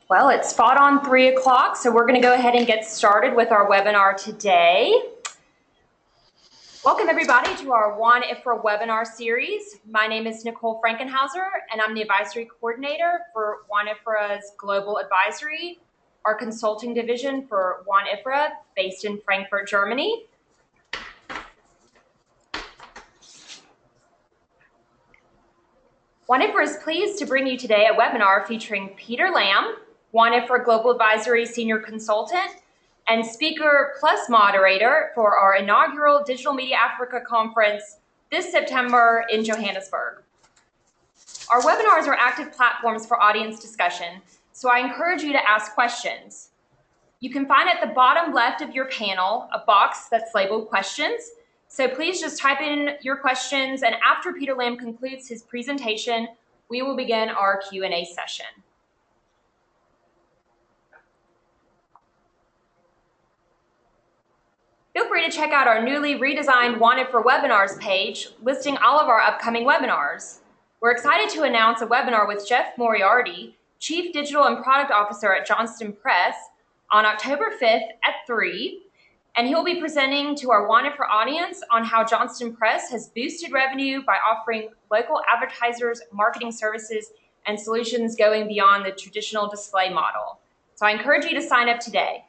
Well, it's spot on 3 o'clock, so we're going to go ahead and get started with our webinar today. Welcome everybody to our WAN-IFRA webinar series. My name is Nicole Frankenhauser, and I'm the advisory coordinator for WAN-IFRA's Global Advisory, our consulting division for WAN-IFRA based in Frankfurt, Germany. WAN-IFRA is pleased to bring you today a webinar featuring Peter Lamb, WAN-IFRA Global Advisory Senior Consultant and Speaker Plus Moderator for our inaugural Digital Media Africa Conference this September in Johannesburg. Our webinars are active platforms for audience discussion, so I encourage you to ask questions. You can find at the bottom left of your panel a box that's labeled questions, so please just type in your questions, and after Peter Lamb concludes his presentation, we will begin our Q&A session. Feel free to check out our newly redesigned WAN-IFRA webinars page listing all of our upcoming webinars. We're excited to announce a webinar with Jeff Moriarty, Chief Digital and Product Officer at Johnston Press, on October 5th at 3, and he'll be presenting to our WAN-IFRA audience on how Johnston Press has boosted revenue by offering local advertisers marketing services and solutions going beyond the traditional display model. So I encourage you to sign up today.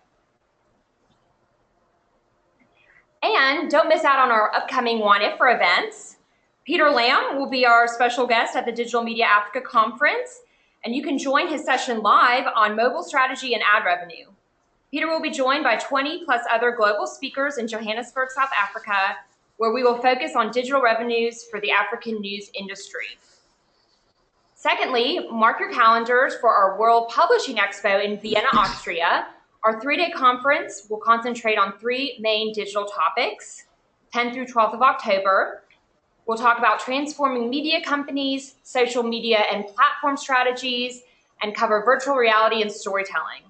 And don't miss out on our upcoming WAN-IFRA events. Peter Lamb will be our special guest at the Digital Media Africa Conference, and you can join his session live on mobile strategy and ad revenue. Peter will be joined by 20 plus other global speakers in Johannesburg, South Africa, where we will focus on digital revenues for the African news industry. Secondly, mark your calendars for our World Publishing Expo in Vienna, Austria. Our 3-day conference will concentrate on 3 main digital topics, 10th through 12th of October. We'll talk about transforming media companies, social media and platform strategies, and cover virtual reality and storytelling.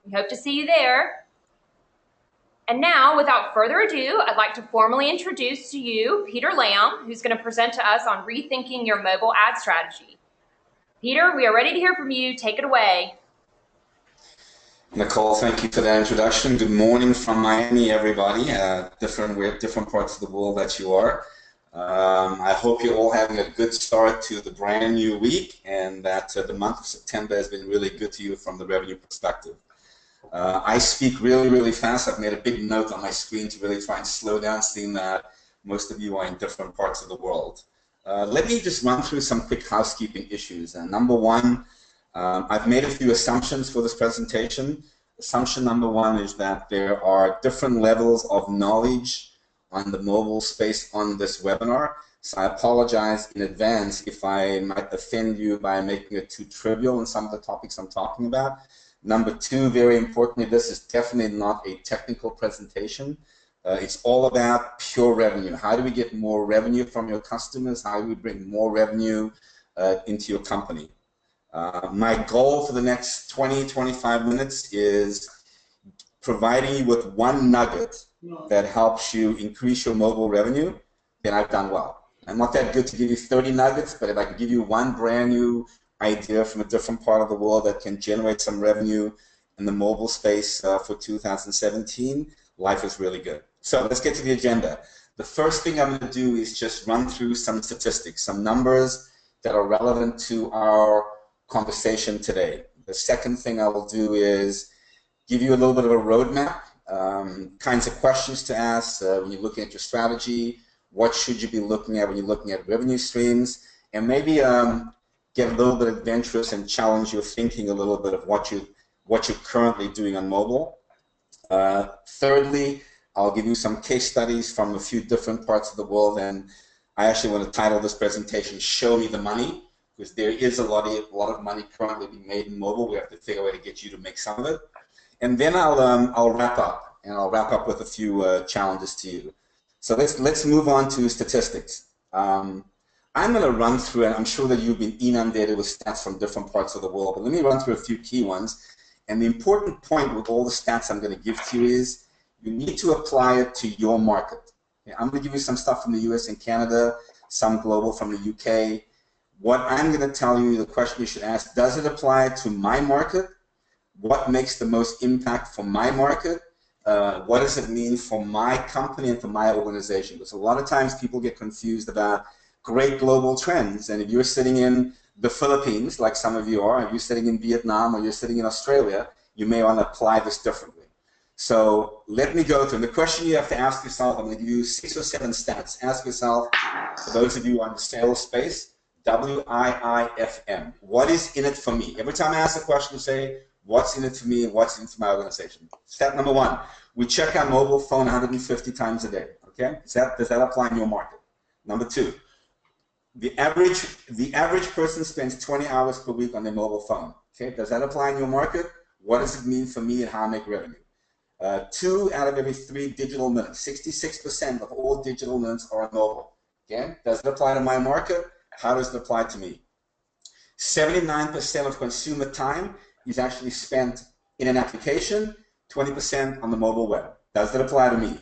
We hope to see you there. And now, without further ado, I'd like to formally introduce to you Peter Lamb, who's going to present to us on rethinking your mobile ad strategy. Peter, we are ready to hear from you. Take it away. Nicole, thank you for that introduction. Good morning from Miami, everybody. Different parts of the world that you are. I hope you're all having a good start to the brand new week, and that the month of September has been really good to you from the revenue perspective. I speak really fast. I've made a big note on my screen to really try and slow down, seeing that most of you are in different parts of the world. Let me just run through some quick housekeeping issues. Number one, I've made a few assumptions for this presentation. Assumption number one is that there are different levels of knowledge on the mobile space on this webinar. So I apologize in advance if I might offend you by making it too trivial in some of the topics I'm talking about. Number two, very importantly, this is definitely not a technical presentation. It's all about pure revenue. How do we get more revenue from your customers? How do we bring more revenue into your company? My goal for the next 20-25 minutes is providing you with one nugget that helps you increase your mobile revenue, then I've done well. I'm not that good to give you 30 nuggets, but if I can give you one brand new idea from a different part of the world that can generate some revenue in the mobile space for 2017, life is really good. So let's get to the agenda. The first thing I'm going to do is just run through some statistics, some numbers that are relevant to our conversation today. The second thing I will do is give you a little bit of a roadmap, kinds of questions to ask when you're looking at your strategy, what should you be looking at when you're looking at revenue streams, and maybe get a little bit adventurous and challenge your thinking a little bit of what you're currently doing on mobile. Thirdly, I'll give you some case studies from a few different parts of the world, and I actually want to title this presentation "Show Me the Money," because there is a lot of money currently being made in mobile. We have to figure out a way to get you to make some of it. And then I'll wrap up, and I'll wrap up with a few challenges to you. So let's move on to statistics. I'm going to run through, and I'm sure that you've been inundated with stats from different parts of the world, but let me run through a few key ones. And the important point with all the stats I'm going to give to you is you need to apply it to your market. Okay, I'm going to give you some stuff from the US and Canada, some global from the UK. What I'm going to tell you, the question you should ask, does it apply to my market? what makes the most impact for my market, what does it mean for my company and for my organization? Because a lot of times people get confused about great global trends, and if you're sitting in the Philippines, like some of you are, if you're sitting in Vietnam or you're sitting in Australia, you may want to apply this differently. So let me go through. And the question you have to ask yourself, I'm going to give you 6 or 7 stats. Ask yourself, for those of you on the sales space, WIIFM. What is in it for me? Every time I ask a question, say, what's in it for me and what's in it for my organization? Step number 1, we check our mobile phone 150 times a day. Okay? Does that apply in your market? Number 2, the average person spends 20 hours per week on their mobile phone. Okay? Does that apply in your market? What does it mean for me and how I make revenue? 2 out of every 3 digital minutes, 66% of all digital minutes are on mobile. Okay? Does it apply to my market? How does it apply to me? 79% of consumer time is actually spent in an application, 20% on the mobile web. Does that apply to me?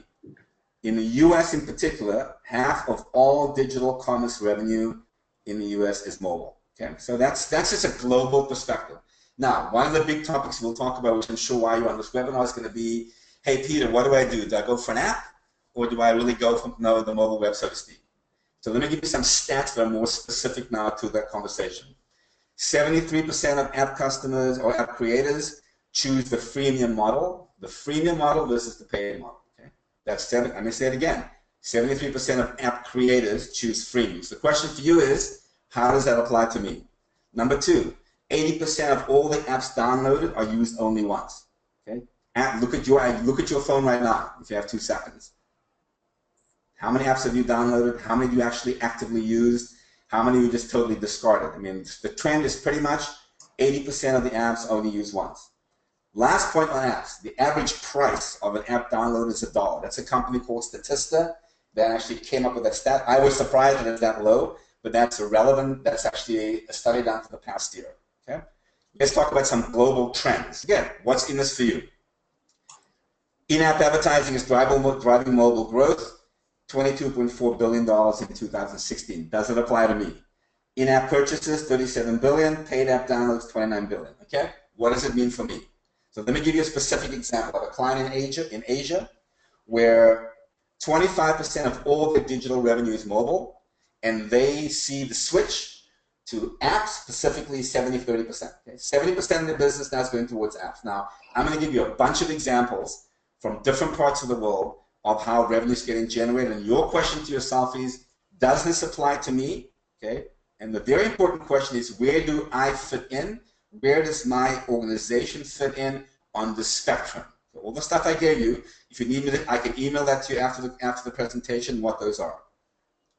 In the US in particular, half of all digital commerce revenue in the US is mobile. Okay? So that's just a global perspective. Now, one of the big topics we'll talk about, which I'm sure why you're on this webinar, is going to be, hey, Peter, what do I do? Do I go for an app, or do I really go for the mobile web, so to speak? So let me give you some stats that are more specific now to that conversation. 73% of app customers or app creators choose the freemium model. The freemium model versus the paid model. Okay? That's 7. I'm going to say it again. 73% of app creators choose freemium. So the question for you is, how does that apply to me? Number 2. 80% of all the apps downloaded are used only once. Okay? Look at your phone right now, if you have 2 seconds. How many apps have you downloaded? How many do you actually actively use? How many you just totally discarded? I mean, the trend is pretty much 80% of the apps only used once. Last point on apps, the average price of an app download is $1. That's a company called Statista that actually came up with that stat. I was surprised that it's that low, but that's irrelevant. That's actually a study done for the past year. Okay? Let's talk about some global trends. Again, what's in this for you? In-app advertising is driving mobile growth, $22.4 billion in 2016. Does it apply to me? In-app purchases, $37 billion. Paid app downloads, $29 billion. Okay? What does it mean for me? So let me give you a specific example of a client in Asia where 25% of all their digital revenue is mobile, and they see the switch to apps, specifically 70-30%. Okay? 70% of the business now is going towards apps. Now, I'm going to give you a bunch of examples from different parts of the world of how revenue is getting generated. And your question to yourself is, does this apply to me? Okay? And the very important question is, where do I fit in? Where does my organization fit in on the spectrum? So all the stuff I gave you, if you need me, I can email that to you after the presentation, what those are.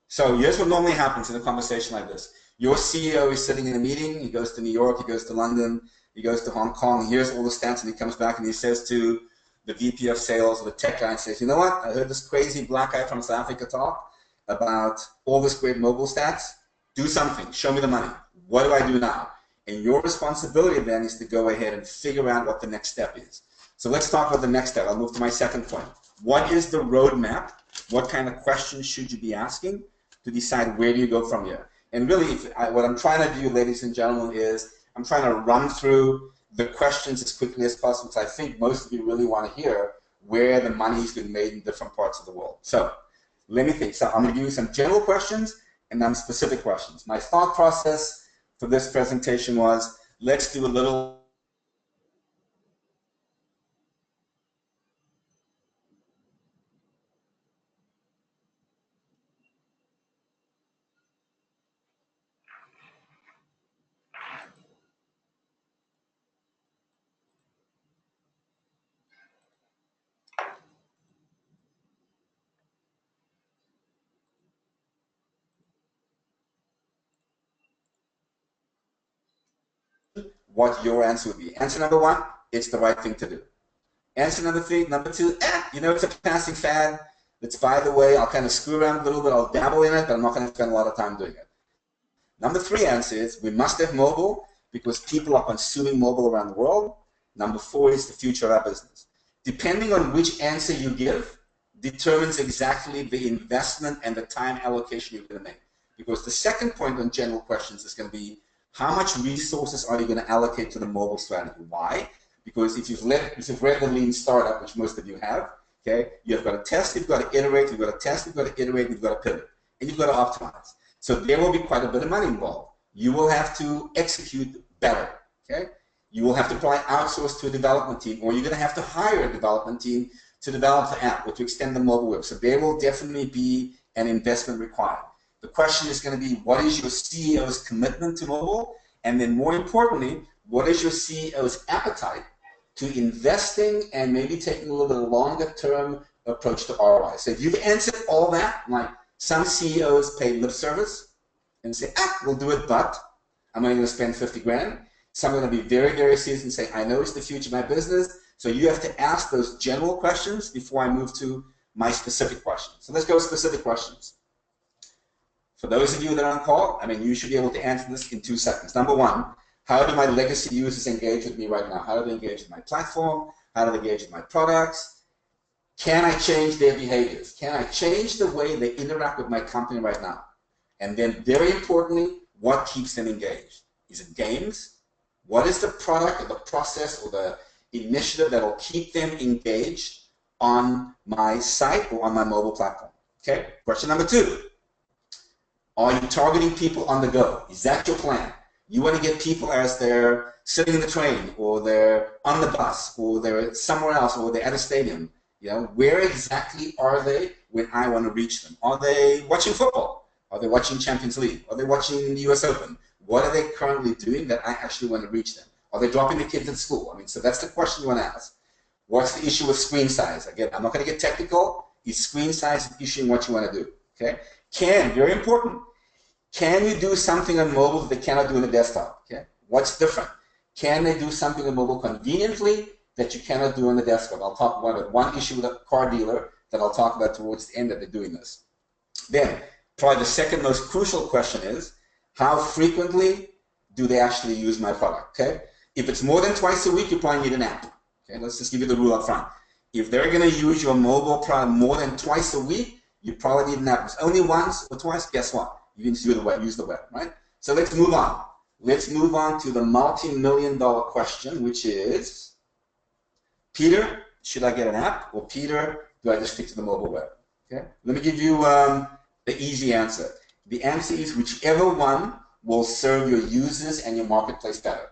So here's what normally happens in a conversation like this. Your CEO is sitting in a meeting, he goes to New York, he goes to London, he goes to Hong Kong, he hears all the stats, and he comes back and he says to the VP of sales or the tech guy and says, you know what, I heard this crazy black guy from South Africa talk about all this great mobile stats. Do something, show me the money. What do I do now? And your responsibility then is to go ahead and figure out what the next step is. So let's talk about the next step. I'll move to my second point. What is the roadmap? What kind of questions should you be asking to decide where do you go from here? And really, what I'm trying to do, ladies and gentlemen, is I'm trying to run through the questions as quickly as possible, because I think most of you really want to hear where the money's been made in different parts of the world. So let me think. So I'm going to give you some general questions and then specific questions. My thought process for this presentation was, let's do a little what your answer would be. Answer number 1, it's the right thing to do. Answer number 3, number 2, you know, it's a passing fad. It's by the way, I'll kind of screw around a little bit, I'll dabble in it, but I'm not going to spend a lot of time doing it. Number 3 answer is, we must have mobile because people are consuming mobile around the world. Number 4 is the future of our business. Depending on which answer you give, determines exactly the investment and the time allocation you're going to make. Because the second point on general questions is going to be, how much resources are you going to allocate to the mobile strategy? Why? Because if you've read the Lean Startup, which most of you have, okay, you've got to test, you've got to iterate, you've got to test, you've got to iterate, you've got to pivot, and you've got to optimize. So there will be quite a bit of money involved. You will have to execute better, okay? You will have to probably outsource to a development team, or you're going to have to hire a development team to develop the app or to extend the mobile web. So there will definitely be an investment required. The question is going to be, what is your CEO's commitment to mobile? And then more importantly, what is your CEO's appetite to investing and maybe taking a little bit longer term approach to ROI? So if you've answered all that, like some CEOs pay lip service and say, we'll do it, but I'm only going to spend 50 grand. Some are going to be very, very serious and say, I know it's the future of my business. So you have to ask those general questions before I move to my specific questions. So let's go with specific questions. For those of you that are on call, I mean, you should be able to answer this in 2 seconds. Number one, how do my legacy users engage with me right now? How do they engage with my platform? How do they engage with my products? Can I change their behaviors? Can I change the way they interact with my company right now? And then very importantly, what keeps them engaged? Is it games? What is the product or the process or the initiative that will keep them engaged on my site or on my mobile platform? Okay, question number two. Are you targeting people on the go? Is that your plan? You want to get people as they're sitting in the train, or they're on the bus, or they're somewhere else, or they're at a stadium. You know, where exactly are they when I want to reach them? Are they watching football? Are they watching Champions League? Are they watching the US Open? What are they currently doing that I actually want to reach them? Are they dropping the kids at school? I mean, so that's the question you want to ask. What's the issue with screen size? Again, I'm not going to get technical. Is screen size an issue in what you want to do? Okay? Very important. Can you do something on mobile that they cannot do on the desktop? Okay? What's different? Can they do something on mobile conveniently that you cannot do on the desktop? I'll talk about one issue with a car dealer that I'll talk about towards the end that they're doing this. Then, probably the second most crucial question is, how frequently do they actually use my product? Okay? If it's more than twice a week, you probably need an app. Okay? Let's just give you the rule up front. If they're going to use your mobile product more than twice a week, you probably need an app. If it's only once or twice, guess what? You can use the web, right? So let's move on. Let's move on to the multi-million-dollar question, which is, Peter, should I get an app? Or Peter, do I just stick to the mobile web? Okay? Let me give you the easy answer. The answer is whichever one will serve your users and your marketplace better.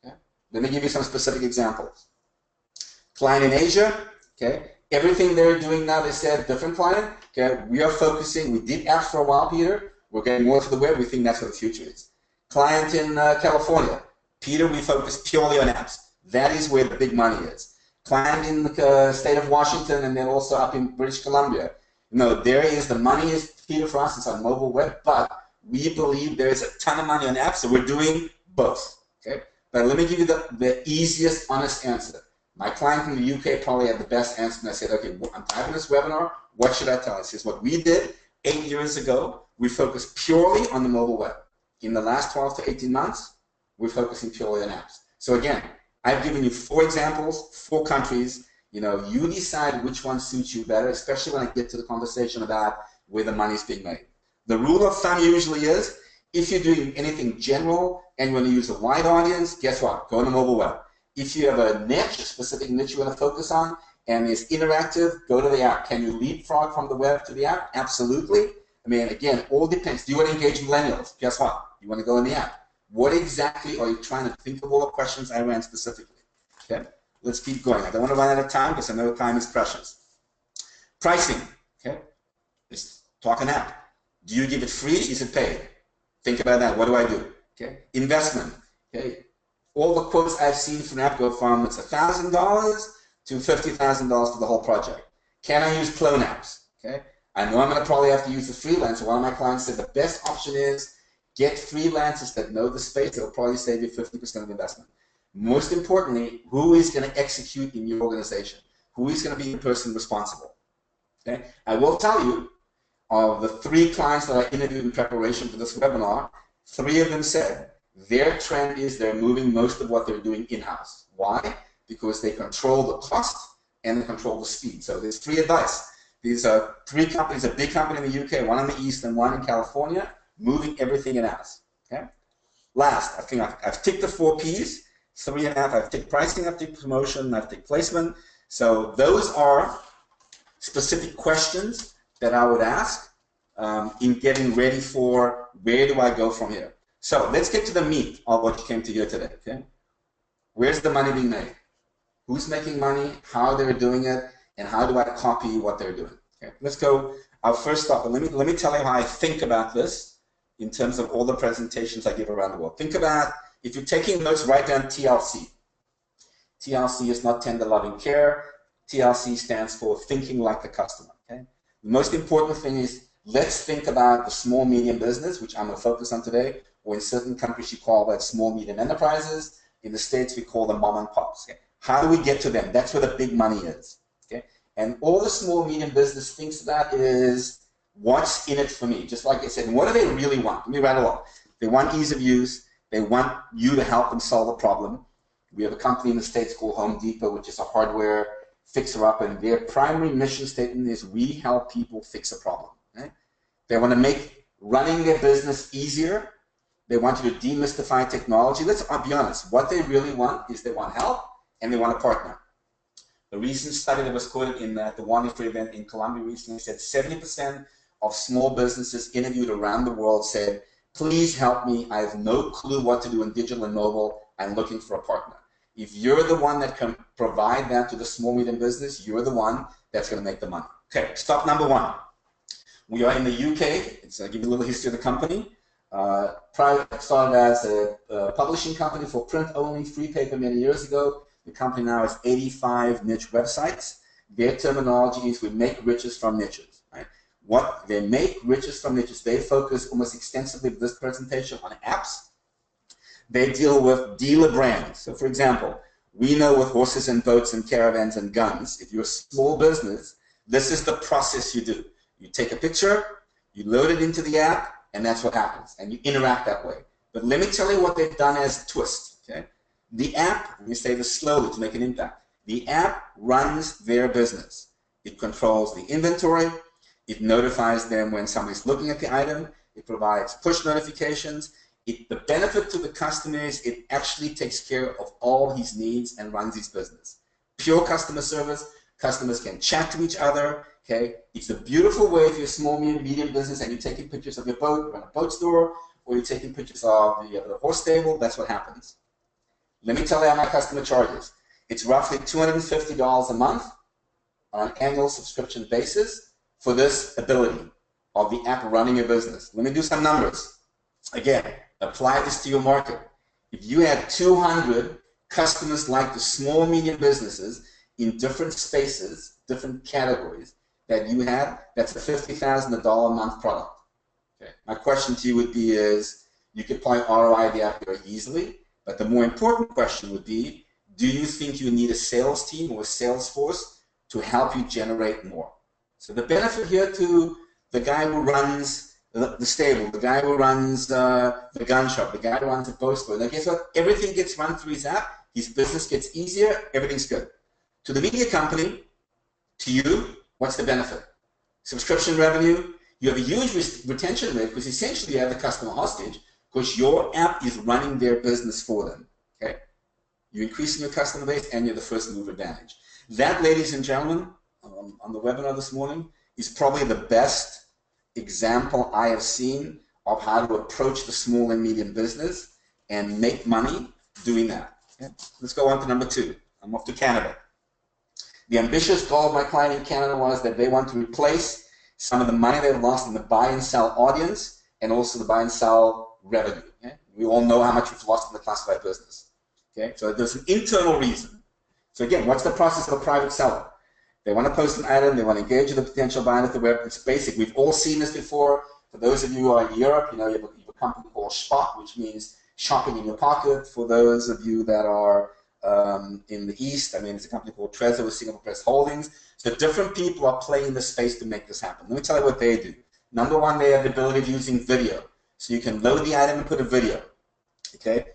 Okay? Let me give you some specific examples. Client in Asia, okay? Everything they're doing now, they said, different client. Okay? We are focusing, we did apps for a while, Peter. We're getting more to the web. We think that's what the future is. Client in California, Peter, we focus purely on apps. That is where the big money is. Client in the state of Washington and then also up in British Columbia. No, there is the money is, Peter, for us, it's on mobile web, but we believe there is a ton of money on apps, so we're doing both. Okay? But let me give you the easiest, honest answer. My client in the UK probably had the best answer, and I said, okay, I'm having this webinar. What should I tell? He says, what we did 8 years ago, we focused purely on the mobile web. In the last 12 to 18 months, we're focusing purely on apps. So again, I've given you 4 examples, 4 countries. You know, you decide which one suits you better, especially when I get to the conversation about where the money's being made. The rule of thumb usually is, if you're doing anything general and you want to use a wide audience, guess what? Go on the mobile web. If you have a niche, a specific niche you want to focus on, and it's interactive, go to the app. Can you leapfrog from the web to the app? Absolutely. I mean, again, all depends. Do you want to engage millennials? Guess what? You want to go in the app. What exactly are you trying to think of all the questions I ran specifically? Okay, let's keep going. I don't want to run out of time because I know time is precious. Pricing. Okay, let's talk an app. Do you give it free? Is it paid? Think about that. What do I do? Okay, investment. Okay, all the quotes I've seen from app go from it's $1,000 to $50,000 for the whole project. Can I use clone apps? Okay. I know I'm going to probably have to use a freelancer. One of my clients said the best option is get freelancers that know the space. They'll probably save you 50% of investment. Most importantly, who is going to execute in your organization? Who is going to be the person responsible? Okay? I will tell you, of the 3 clients that I interviewed in preparation for this webinar, 3 of them said their trend is they're moving most of what they're doing in-house. Why? Because they control the cost and they control the speed. So there's 3 advice. These are 3 companies, a big company in the UK, one in the East and one in California, moving everything in-house. Okay? Last, I think I've ticked the 4 Ps. 3.5, I've taken pricing, I've taken promotion, I've taken placement. So those are specific questions that I would ask in getting ready for where do I go from here. So let's get to the meat of what you came to hear today. Okay, where's the money being made? Who's making money? How they're doing it? And how do I copy what they're doing? Okay, let's go. I'll first start. But let me tell you how I think about this in terms of all the presentations I give around the world. Think about, if you're taking notes, write down TLC. TLC is not tender loving care. TLC stands for thinking like the customer. Okay. The most important thing is, let's think about the small medium business, which I'm going to focus on today, or in certain countries you call that small medium enterprises. In the States we call them mom and pops. Okay? How do we get to them? That's where the big money is. Okay? And all the small medium business thinks about is, what's in it for me? Just like I said, what do they really want? Let me rattle off. They want ease of use. They want you to help them solve a problem. We have a company in the States called Home Depot, which is a hardware fixer-upper, and their primary mission statement is, we help people fix a problem. Okay? They want to make running their business easier. They want you to demystify technology. Let's be honest. What they really want is they want help and they want a partner. The recent study that was quoted in the WAN-IFRA event in Colombia recently said 70% of small businesses interviewed around the world said, please help me. I have no clue what to do in digital and mobile. I'm looking for a partner. If you're the one that can provide that to the small medium business, you're the one that's going to make the money. Okay, stop number one. We are in the UK. I'll give you a little history of the company. Started as a publishing company for print-only free paper many years ago. The company now has 85 niche websites. Their terminology is, we make riches from niches. Right? What they make riches from niches, they focus almost extensively with this presentation on apps. They deal with dealer brands. So for example, we know with horses and boats and caravans and guns, if you're a small business, this is the process you do. You take a picture, you load it into the app, and that's what happens, and you interact that way. But let me tell you what they've done as a twist. Okay? The app, let me say this slowly to make an impact, the app runs their business. It controls the inventory, it notifies them when somebody's looking at the item, it provides push notifications. The benefit to the customer is it actually takes care of all his needs and runs his business. Pure customer service, customers can chat to each other. Okay, it's a beautiful way if you're a small, medium business and you're taking pictures of your boat, you're in a boat store, or you're taking pictures of the horse stable. That's what happens. Let me tell you how my customer charges. It's roughly $250 a month on an annual subscription basis for this ability of the app running your business. Let me do some numbers. Again, apply this to your market. If you had 200 customers like the small, medium businesses in different spaces, different categories that you have, that's a $50,000 a month product. Okay. My question to you would be is, you could probably ROI the app very easily, but the more important question would be, do you think you need a sales team or a sales force to help you generate more? So the benefit here to the guy who runs the stable, the guy who runs the gun shop, the guy who runs the boat store, now guess what? Everything gets run through his app, his business gets easier, everything's good. To the media company, to you, what's the benefit? Subscription revenue, you have a huge retention rate because essentially you have the customer hostage because your app is running their business for them. Okay? You're increasing your customer base and you're the first mover advantage. That, ladies and gentlemen, on the webinar this morning, is probably the best example I have seen of how to approach the small and medium business and make money doing that. Okay? Let's go on to number two. I'm off to Canada. The ambitious goal of my client in Canada was that they want to replace some of the money they've lost in the buy and sell audience and also the buy and sell revenue. Okay? We all know how much we've lost in the classified business. Okay? So there's an internal reason. So again, what's the process of a private seller? They want to post an item, they want to engage with the potential buyer at the web. It's basic. We've all seen this before. For those of you who are in Europe, you know, you have a company called Spot, which means shopping in your pocket. For those of you that are in the East, I mean, it's a company called Trezor with Singapore Press Holdings. So different people are playing the space to make this happen. Let me tell you what they do. Number one, they have the ability of using video. So you can load the item and put a video, okay,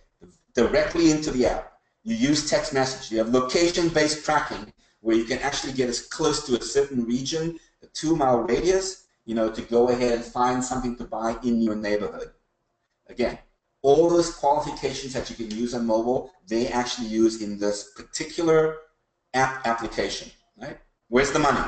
directly into the app. You use text message. You have location-based tracking where you can actually get as close to a certain region, a 2-mile radius, you know, to go ahead and find something to buy in your neighborhood. Again, all those qualifications that you can use on mobile, they actually use in this particular app application, right? Where's the money?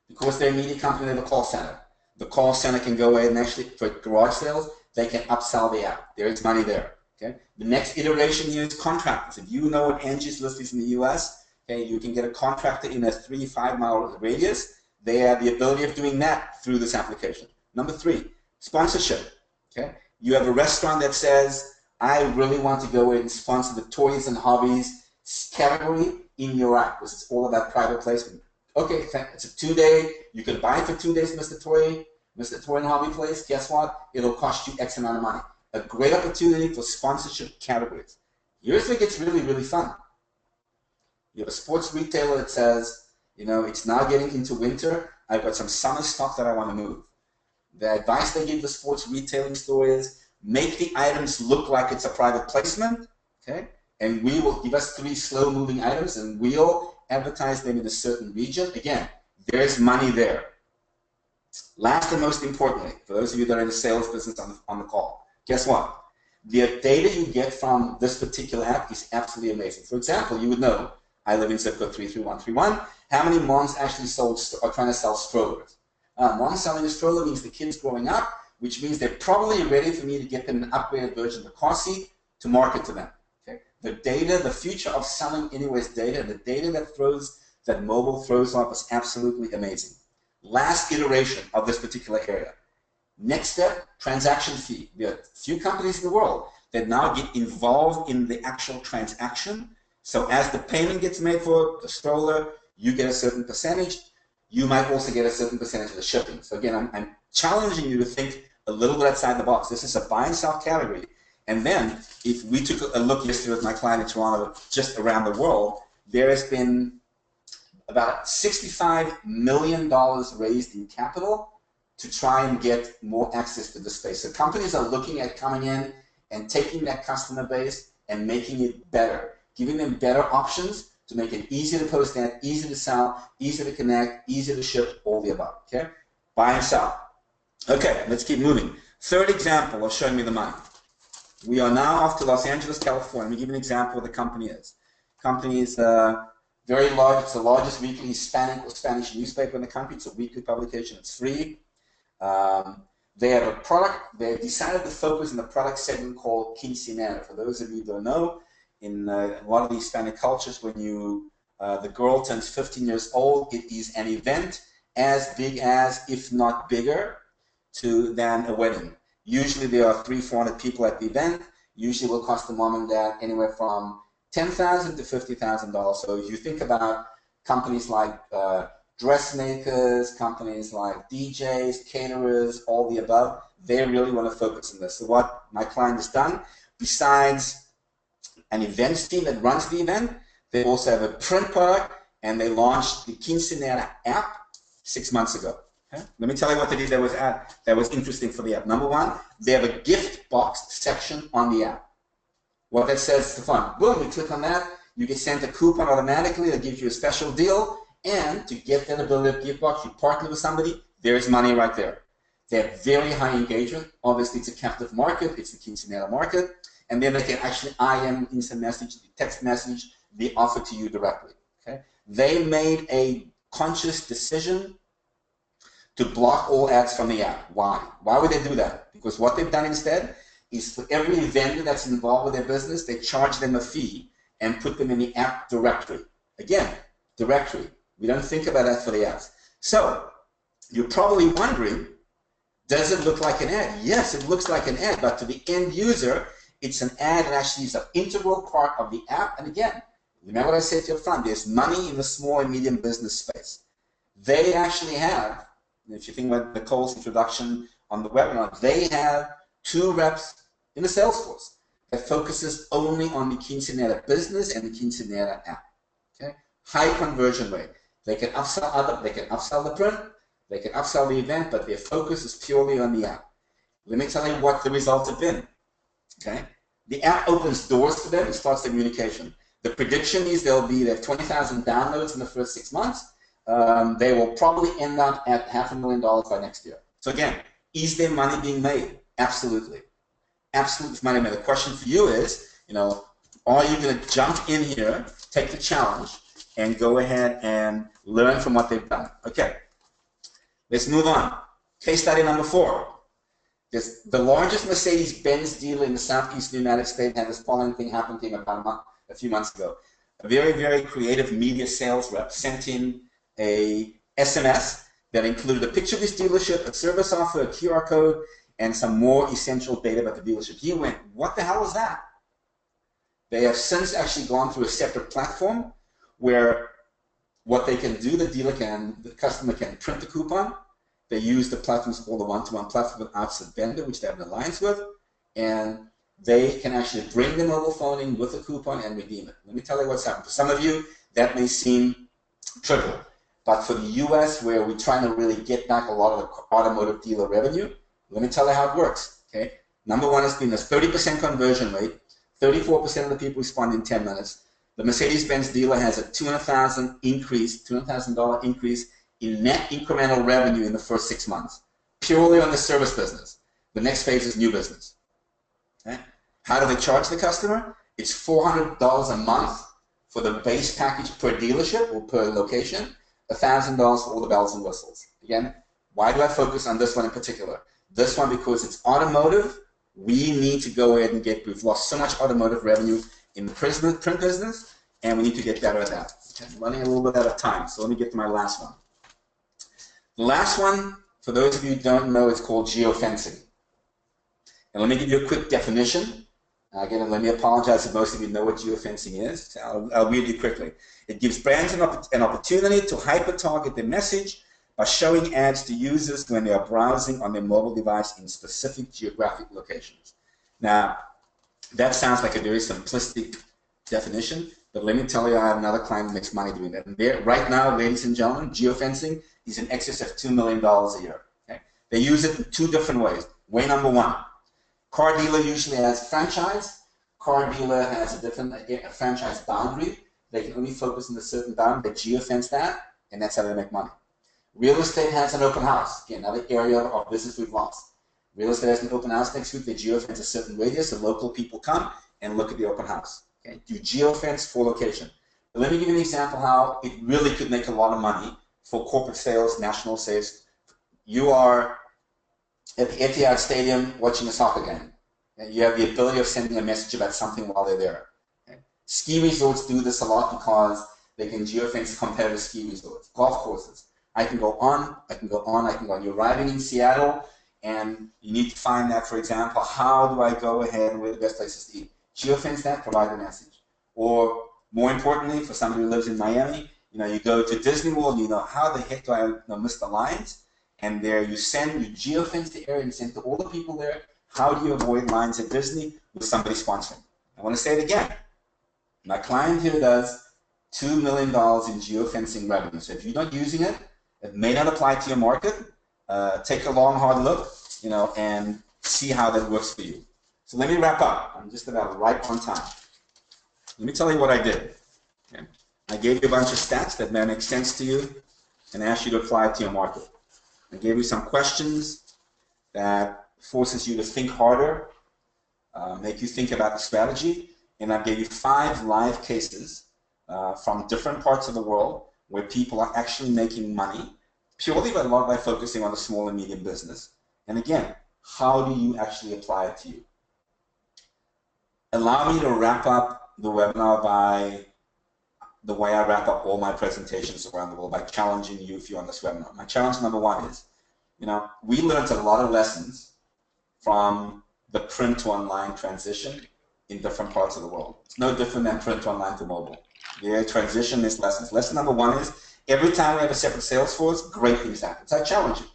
Because they're a media company, they have a call center. The call center can go ahead and actually, for garage sales, they can upsell the app. There is money there. Okay? The next iteration here is contractors. If you know what Angie's List is in the US, okay, you can get a contractor in a 3-5 mile radius. They have the ability of doing that through this application. Number 3, sponsorship. Okay? You have a restaurant that says, I really want to go in and sponsor the toys and hobbies category in your app, because it's all about private placement. Okay, it's a 2-day, you can buy it for 2 days, Mr. Toy and Hobby Place. Guess what? It'll cost you X amount of money. A great opportunity for sponsorship categories. Here's where it gets really, really fun. You have a sports retailer that says, you know, it's now getting into winter. I've got some summer stock that I want to move. The advice they give the sports retailing store is make the items look like it's a private placement, okay? And we will give us 3 slow-moving items, and we'll advertise them in a certain region. Again, there's money there. Last and most importantly, for those of you that are in the sales business on the call, guess what? The data you get from this particular app is absolutely amazing. For example, you would know, I live in zip code 33131, how many moms actually are trying to sell strollers. Mom selling a stroller means the kid's growing up, which means they're probably ready for me to get them an upgraded version of the car seat to market to them. Okay? The data, the future of selling anywhere's data, the data that mobile throws off is absolutely amazing. Last iteration of this particular area. Next step, transaction fee. There are a few companies in the world that now get involved in the actual transaction. So as the payment gets made for the stroller, you get a certain percentage. You might also get a certain percentage of the shipping. So again, I'm challenging you to think a little bit outside the box. This is a buy and sell category. And then if we took a look yesterday with my client in Toronto, just around the world, there has been about $65 million raised in capital to try and get more access to the space. So companies are looking at coming in and taking that customer base and making it better, giving them better options to make it easier to post ad, easy to sell, easy to connect, easy to ship, all the above. Okay? Buy and sell. Okay, let's keep moving. Third example of showing me the money. We are now off to Los Angeles, California. Let me give you an example of what the company is. The company is very large. It's the largest weekly Hispanic or Spanish newspaper in the country. It's a weekly publication. It's free. They have a product. They decided to focus on the product segment called Quinceañera. For those of you who don't know, in a lot of the Hispanic cultures, when the girl turns 15 years old, it is an event as big as, if not bigger, than a wedding. Usually there are 300-400 people at the event. Usually will cost the mom and dad anywhere from $10,000 to $50,000. So if you think about companies like dressmakers, companies like DJs, caterers, all the above, they really want to focus on this. So what my client has done, besides an events team that runs the event, they also have a print product, and they launched the Quinceañera app 6 months ago. Okay? Let me tell you what they did that was interesting for the app. Number one, they have a gift box section on the app. What that says to fun. Boom, you click on that, you get sent a coupon automatically that gives you a special deal, and to get that ability of gift box, you partner with somebody, there's money right there. They have very high engagement. Obviously, it's a captive market, it's the Quinceañera market, and then they can actually IM, instant message, text message, the offer to you directly. Okay? They made a conscious decision to block all ads from the app. Why? Why would they do that? Because what they've done instead is for every vendor that's involved with their business, they charge them a fee and put them in the app directory. Again, directory. We don't think about that for the ads. So you're probably wondering, does it look like an ad? Yes, it looks like an ad, but to the end user, it's an ad that actually is an integral part of the app. And again, remember what I said to you up front, there's money in the small and medium business space. They actually have, if you think about Nicole's introduction on the webinar, they have 2 reps in the sales force that focuses only on the Quinceañera business and the Quinceañera app. Okay? High conversion rate. They can upsell they can upsell the print, they can upsell the event, but their focus is purely on the app. Let me tell you what the results have been. Okay? The app opens doors for them and starts the communication. The prediction is they have 20,000 downloads in the first 6 months. They will probably end up at $500,000 by next year. So again, is there money being made? Absolutely. absolutely for money. The question for you is, are you going to jump in here, take the challenge, and go ahead and learn from what they've done? Okay, let's move on. Case study number 4. The largest Mercedes-Benz dealer in the southeastern United States had this following thing happen to him about a few months ago. A very, very creative media sales rep sent him a SMS that included a picture of his dealership, a service offer, a QR code, and some more essential data about the dealership. He went, what the hell is that? They have since actually gone through a separate platform where what they can do, the customer can print the coupon. They use the platforms called the one-to-one platform with outside vendor, which they have an alliance with, and they can actually bring the mobile phone in with a coupon and redeem it. Let me tell you what's happened. For some of you, that may seem trivial, but for the US, where we're trying to really get back a lot of the automotive dealer revenue, let me tell you how it works. Okay, number one has been a 30% conversion rate. 34% of the people respond in 10 minutes. The Mercedes-Benz dealer has a $200,000 increase in net incremental revenue in the first 6 months, purely on the service business. The next phase is new business. Okay? How do they charge the customer? It's $400 a month for the base package per dealership or per location, $1,000 for all the bells and whistles. Again, why do I focus on this one in particular? This one because it's automotive. We need to go ahead and we've lost so much automotive revenue in the print business, and we need to get better at that. Okay, I'm running a little bit out of time, so let me get to my last one. The last one, for those of you who don't know, it's called geofencing. And let me give you a quick definition. Again, let me apologize if most of you know what geofencing is. I'll read it quickly. It gives brands an opportunity to hyper-target their message by showing ads to users when they are browsing on their mobile device in specific geographic locations. Now, that sounds like a very simplistic definition, but let me tell you, I have another client that makes money doing that. And right now, ladies and gentlemen, geofencing is in excess of $2 million a year. Okay? They use it in 2 different ways. Way number 1, car dealer usually has franchise. Car dealer has a franchise boundary. They can only focus on a certain boundary. They geofence that, and that's how they make money. Real estate has an open house. Again, another area of business we've lost. Real estate has an open house next week. They geofence a certain radius, so local people come and look at the open house. Okay? Do geofence for location. But let me give you an example how it really could make a lot of money for corporate sales, national sales. You are at the Etihad Stadium watching a soccer game. And you have the ability of sending a message about something while they're there. Okay? Ski resorts do this a lot because they can geofence competitive ski resorts. Golf courses. I can go on. You're arriving in Seattle, and you need to find out, for example, how do I go ahead with the best places to eat? Geofence that, provide the message. Or more importantly, for somebody who lives in Miami, you go to Disney World, how the heck do I miss the lines? And there you geofence the area and send to all the people there, how do you avoid lines at Disney with somebody sponsoring? I want to say it again. My client here does $2 million in geofencing revenue. So if you're not using it, it may not apply to your market. Take a long, hard look, and see how that works for you. So let me wrap up. I'm just about right on time. Let me tell you what I did. Okay. I gave you a bunch of stats that may make sense to you and asked you to apply it to your market. I gave you some questions that forces you to think harder, make you think about the strategy, and I gave you 5 live cases from different parts of the world where people are actually making money purely by focusing on the small and medium business. And again, how do you actually apply it to you? Allow me to wrap up the webinar by the way I wrap up all my presentations around the world, by challenging you if you're on this webinar. My challenge number 1 is, we learned a lot of lessons from the print to online transition in different parts of the world. It's no different than print to online to mobile. The transition is lessons. Lesson number 1 is, every time we have a separate sales force, great things happen. So I challenge you.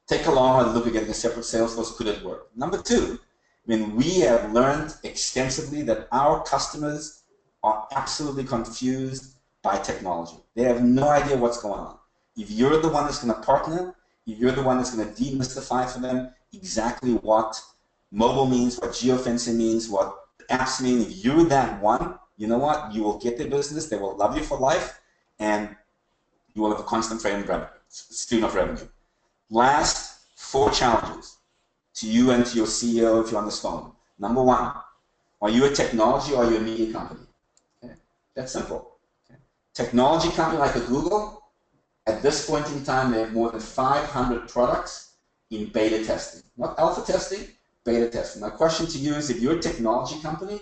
Take a long hard look at getting a separate sales force. Could it work? Number 2, we have learned extensively that our customers are absolutely confused by technology. They have no idea what's going on. If you're the one that's going to partner, if you're the one that's going to demystify for them exactly what mobile means, what geofencing means, what apps mean, if you're that one, you know what? You will get their business, they will love you for life, and you will have a constant stream of revenue. Last 4 challenges to you and to your CEO if you're on this phone. Number one, are you a technology or are you a media company? Okay? That's simple. Okay? Technology company like a Google, at this point in time, they have more than 500 products in beta testing. Not alpha testing, beta testing. My question to you is, if you're a technology company,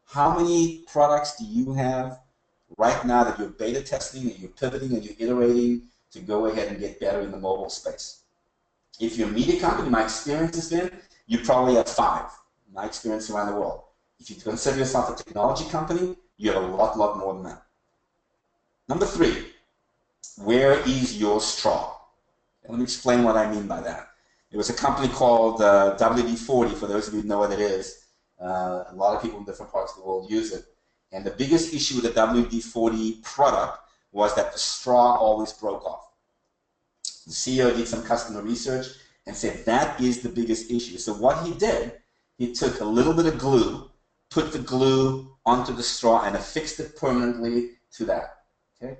how many products do you have right now that you're beta testing and you're pivoting and you're iterating to go ahead and get better in the mobile space? If you're a media company, my experience has been, you probably have 5. My experience around the world. If you consider yourself a technology company, you have a lot more than that. Number 3, where is your straw? And let me explain what I mean by that. There was a company called WD-40, for those of you who know what it is. A lot of people in different parts of the world use it. And the biggest issue with the WD-40 product was that the straw always broke off. The CEO did some customer research and said that is the biggest issue. So what he did, he took a little bit of glue, put the glue onto the straw, and affixed it permanently to that. Okay?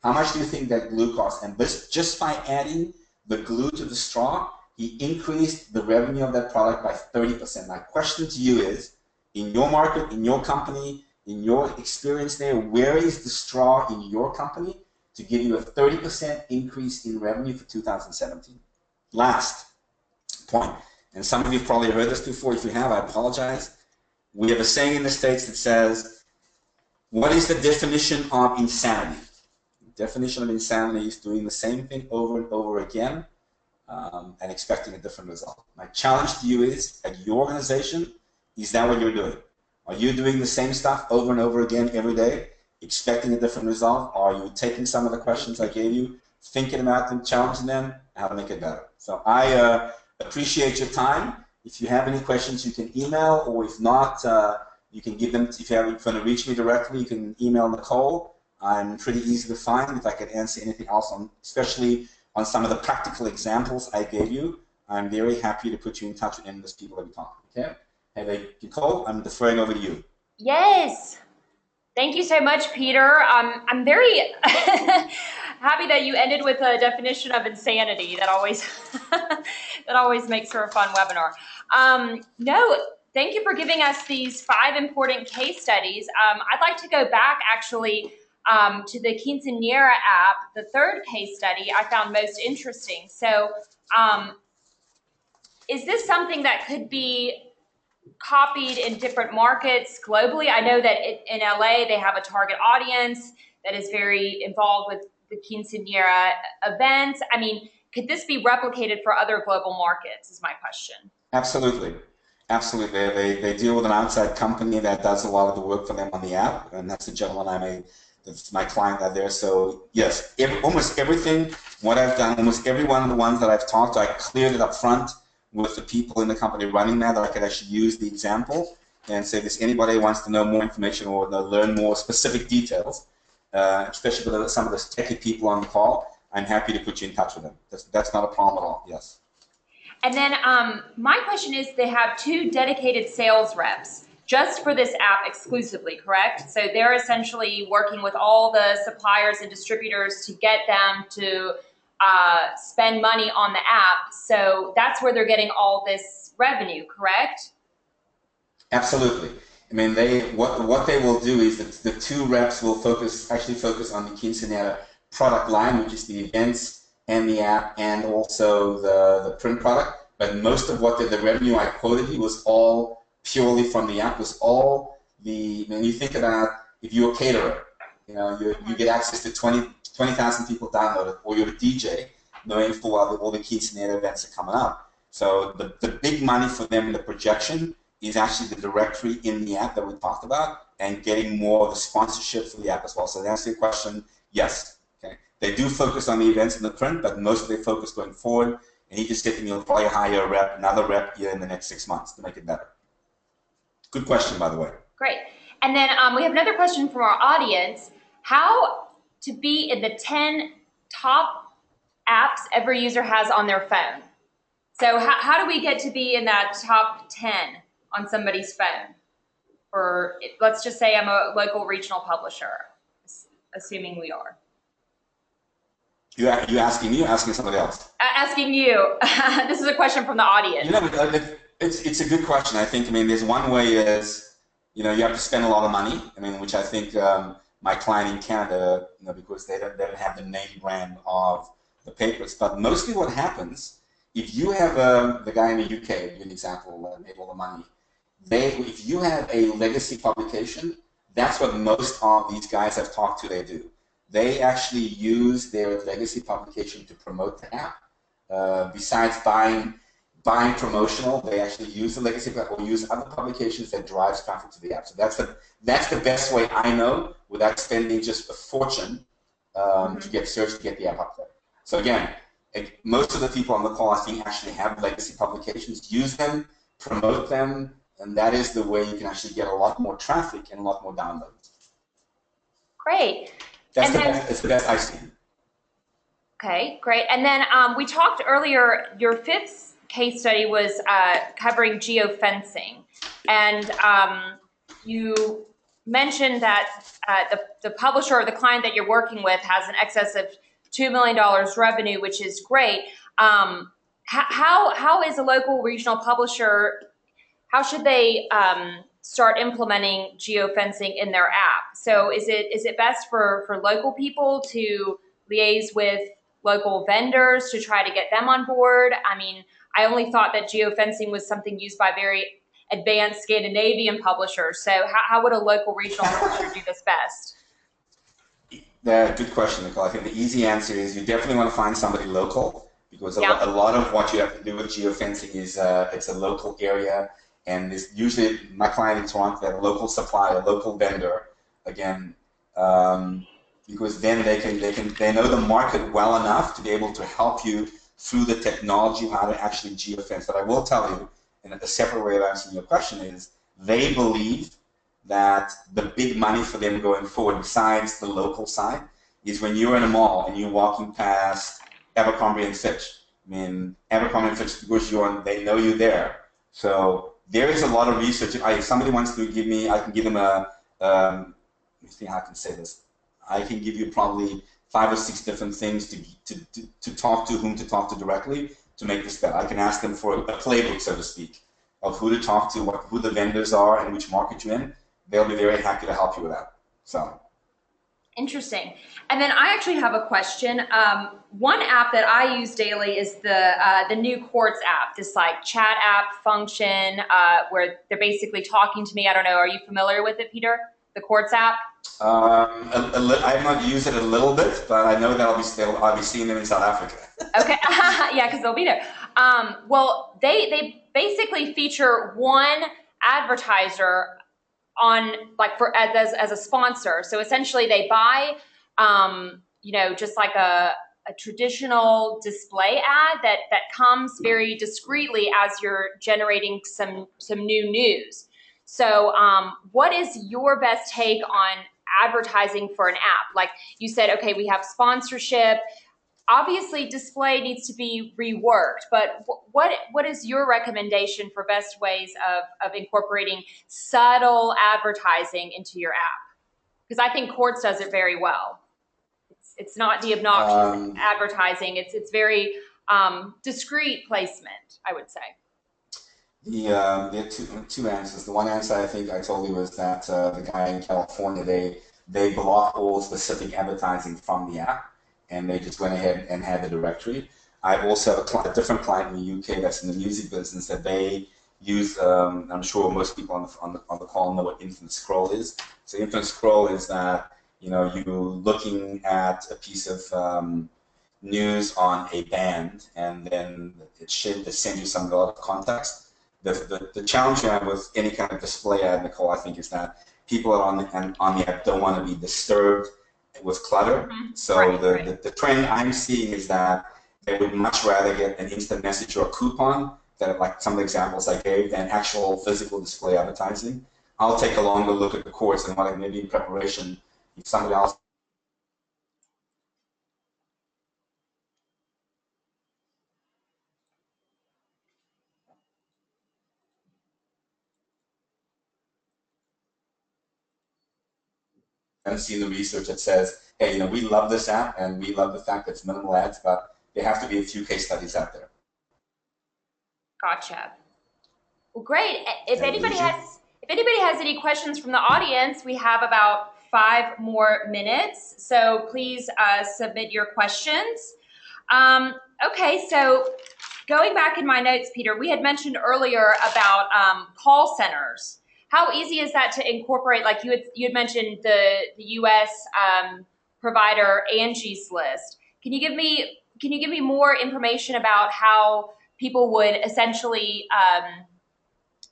How much do you think that glue cost? And this, just by adding the glue to the straw, he increased the revenue of that product by 30%. My question to you is, in your market, in your company, in your experience there, where is the straw in your company to give you a 30% increase in revenue for 2017? Last point, and some of you have probably heard this before. If you have, I apologize. We have a saying in the States that says, what is the definition of insanity? The definition of insanity is doing the same thing over and over again and expecting a different result. My challenge to you is, at your organization, is that what you're doing? Are you doing the same stuff over and over again every day, expecting a different result? Or are you taking some of the questions I gave you, thinking about them, challenging them, and how to make it better? So I appreciate your time. If you have any questions, you can email, or if not, you can give them. If you're going to reach me directly, you can email Nicole. I'm pretty easy to find. If I could answer anything else, especially on some of the practical examples I gave you, I'm very happy to put you in touch with any of those people that we talked to. Okay? Hey, Nicole, I'm deferring over to you. Yes. Thank you so much, Peter. I'm very happy that you ended with a definition of insanity. That always that always makes for a fun webinar. No, thank you for giving us these 5 important case studies. I'd like to go back actually to the Quinceañera app. The 3rd case study I found most interesting. So is this something that could be copied in different markets globally? I know that in LA they have a target audience that is very involved with the Quinceañera events. I mean, could this be replicated for other global markets is my question. Absolutely. Absolutely. They deal with an outside company that does a lot of the work for them on the app, and that's the gentleman that's my client out there. So yes, almost everything, what I've done, almost every one of the ones that I've talked to, I cleared it up front with the people in the company running that I could actually use the example and say, if there's anybody who wants to know more information or learn more specific details, especially with some of the techie people on the call, I'm happy to put you in touch with them. That's not a problem at all, yes. And then my question is, they have 2 dedicated sales reps just for this app exclusively, correct? So they're essentially working with all the suppliers and distributors to get them to spend money on the app. So that's where they're getting all this revenue, correct? Absolutely. I mean, what they will do is that the 2 reps will focus on the Quinceañera product line, which is the events and the app and also the print product. But most of what the revenue I quoted you was all purely from the app. Was all when you think about, if you're a caterer, you get access to 20,000 people download it, or you're a DJ, knowing full well that all the Quinceañera events are coming up. So the big money for them in the projection is actually the directory in the app that we talked about, and getting more of the sponsorship for the app as well. So to answer your question, yes. Okay. They do focus on the events and the print, but most of their focus going forward, and he just getting, probably hire a rep, another rep here in the next 6 months to make it better. Good question, by the way. Great. And then we have another question from our audience. How to be in the 10 top apps every user has on their phone? So how do we get to be in that top 10 on somebody's phone? Or let's just say I'm a local regional publisher, assuming we are. You asking me or asking somebody else? Asking you. This is a question from the audience. You know, it's a good question. I think, I mean, there's one way is, you know, you have to spend a lot of money. I mean, which I think my client in Canada, you know, because they don't have the name brand of the papers. But mostly what happens, if you have the guy in the UK, I'll give you an example, made all the money. If you have a legacy publication, that's what most of these guys I've talked to, they do. They actually use their legacy publication to promote the app. Besides buying promotional, they actually use the legacy or use other publications that drives traffic to the app. So that's the best way I know without spending just a fortune to get search to get the app up there. So again, most of the people on the call I think actually have legacy publications, use them, promote them, and that is the way you can actually get a lot more traffic and a lot more downloads. Great. That's the best I've seen. Okay, great. And then we talked earlier, your fifth case study was covering geofencing. And you mentioned that the publisher or the client that you're working with has an excess of $2 million revenue, which is great. How is a local regional publisher, how should they start implementing geofencing in their app? So is it best for local people to liaise with local vendors to try to get them on board? I mean, I only thought that geofencing was something used by very advanced Scandinavian publishers. So how would a local regional publisher do this best? Good question, Nicole. I think the easy answer is you definitely want to find somebody local, because a lot of what you have to do with geofencing is it's a local area, and it's usually my client in Toronto, they have a local supplier, a local vendor, again, because then they know the market well enough to be able to help you through the technology how to actually geofence. But I will tell you, in a separate way of answering your question, is they believe that the big money for them going forward, besides the local side, is when you're in a mall and you're walking past Abercrombie and Fitch. I mean, Abercrombie and Fitch, because they know you there. So there is a lot of research. If somebody wants to give me, I can give them let me see how I can say this. I can give you probably 5 or 6 different things to talk to, whom to talk to directly to make this better. I can ask them for a playbook, so to speak, of who to talk to, who the vendors are, and which market you're in. They'll be very happy to help you with that. So. Interesting. And then I actually have a question. One app that I use daily is the new Quartz app, this like chat app function where they're basically talking to me. I don't know. Are you familiar with it, Peter? The Quartz app? I've not used it a little bit, but I know that I'll be seeing them in South Africa. Okay. Yeah, because they'll be there. Well, they basically feature one advertiser on as a sponsor. So essentially they buy just like a traditional display ad that comes very discreetly as you're generating some new news. So what is your best take on advertising for an app? Like you said, okay, we have sponsorship. Obviously, display needs to be reworked, but what is your recommendation for best ways of incorporating subtle advertising into your app? Because I think Quartz does it very well. It's not the obnoxious advertising. It's very discreet placement, I would say. There are two answers. The one answer I think I told you was that the guy in California, they block all specific advertising from the app, and they just went ahead and had the directory. I've also a different client in the UK that's in the music business that they use. I'm sure most people on the call know what infinite scroll is. So infinite scroll is that you're looking at a piece of news on a band, and then it should send you some lot of context. The challenge you have with any kind of display ad, Nicole, I think, is that people on the app don't want to be disturbed with clutter. Mm-hmm. So the trend I'm seeing is that they would much rather get an instant message or a coupon, that like some of the examples I gave, than actual physical display advertising. I'll take a longer look at the course and what maybe in preparation, if somebody else and seen the research that says hey, we love this app and we love the fact that it's minimal ads, but there have to be a few case studies out there. Gotcha. Well, great. If anybody has any questions from the audience, we have about 5 more minutes. So please submit your questions. Okay, so going back in my notes, Peter, we had mentioned earlier about call centers. How easy is that to incorporate? Like you had mentioned the U.S. Provider Angie's List. Can you give me more information about how people would essentially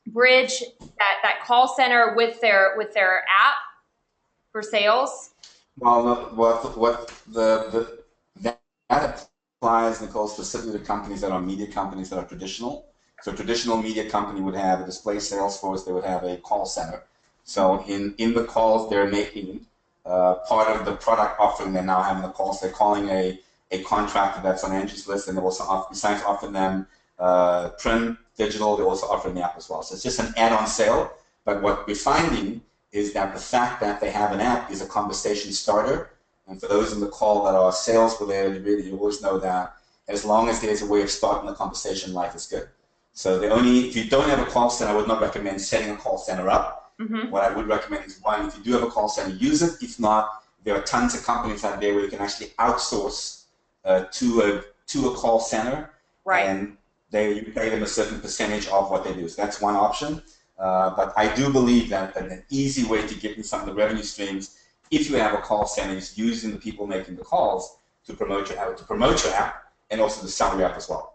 bridge that call center with their app for sales? Well, that applies, Nicole, specifically to companies that are media companies that are traditional. So a traditional media company would have a display sales force, they would have a call center. So in the calls they're making, part of the product offering, they're now having the calls, they're calling a contractor that's on Angie's List, and they also besides offering them print, digital, they're also offering the app as well. So it's just an add-on sale, but what we're finding is that the fact that they have an app is a conversation starter. And for those in the call that are sales related, really, you always know that as long as there's a way of starting the conversation, life is good. So if you don't have a call center, I would not recommend setting a call center up. Mm-hmm. What I would recommend is, one, if you do have a call center, use it. If not, there are tons of companies out there where you can actually outsource to a call center, right? And you pay them a certain percentage of what they do. So that's one option. But I do believe that an easy way to get in some of the revenue streams, if you have a call center, is using the people making the calls to promote your app, and also to sell your app as well.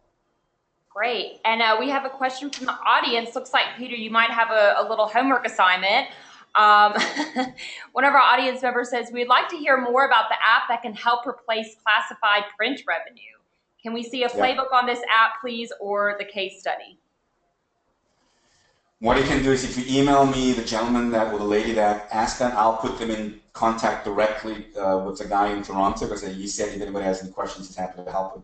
Great. And we have a question from the audience. Looks like, Peter, you might have a little homework assignment. One of our audience members says, we'd like to hear more about the app that can help replace classified print revenue. Can we see a playbook on this app, please, or the case study? What you can do is, if you email me the gentleman or the lady that asked that, I'll put them in contact directly with the guy in Toronto, because he said if anybody has any questions, he's happy to help them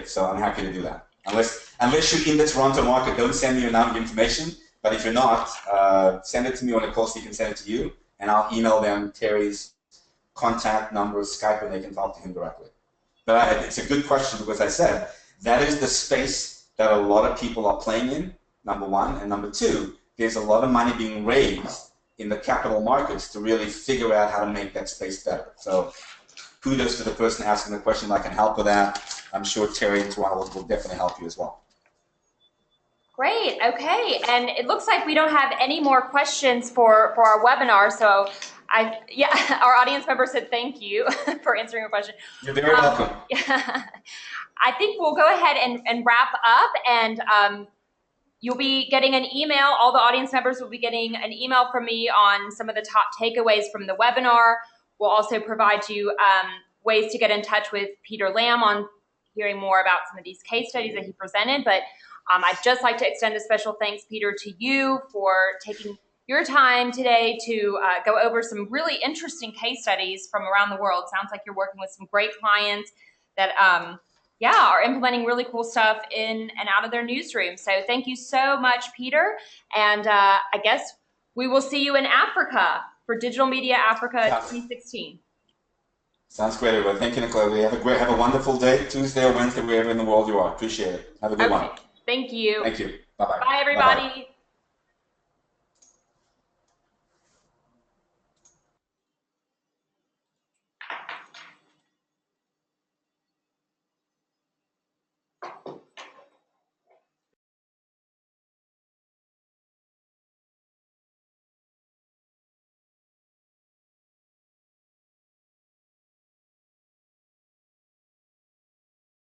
so I'm happy to do that. Unless you're in the Toronto market, don't send me your name information. But if you're not, send it to me on a call so he can send it to you, and I'll email them Terry's contact number, Skype, and they can talk to him directly. But it's a good question, because I said that is the space that a lot of people are playing in, number one. And number two, there's a lot of money being raised in the capital markets to really figure out how to make that space better. So kudos to the person asking the question. I can help with that. I'm sure Terry in Toronto will definitely help you as well. Great. Okay. And it looks like we don't have any more questions for our webinar. So our audience member said thank you for answering your question. You're very welcome. I think we'll go ahead and wrap up, and you'll be getting an email. All the audience members will be getting an email from me on some of the top takeaways from the webinar. We'll also provide you ways to get in touch with Peter Lamb on hearing more about some of these case studies that he presented. But I'd just like to extend a special thanks, Peter, to you for taking your time today to go over some really interesting case studies from around the world. Sounds like you're working with some great clients that are implementing really cool stuff in and out of their newsroom. So thank you so much, Peter. And I guess we will see you in Africa for Digital Media Africa 2016. Sounds great, everybody. Thank you, Nicole. Have a wonderful day, Tuesday or Wednesday, wherever in the world you are. Appreciate it. Have a good one. Thank you. Thank you. Bye-bye. Bye, everybody. Bye-bye.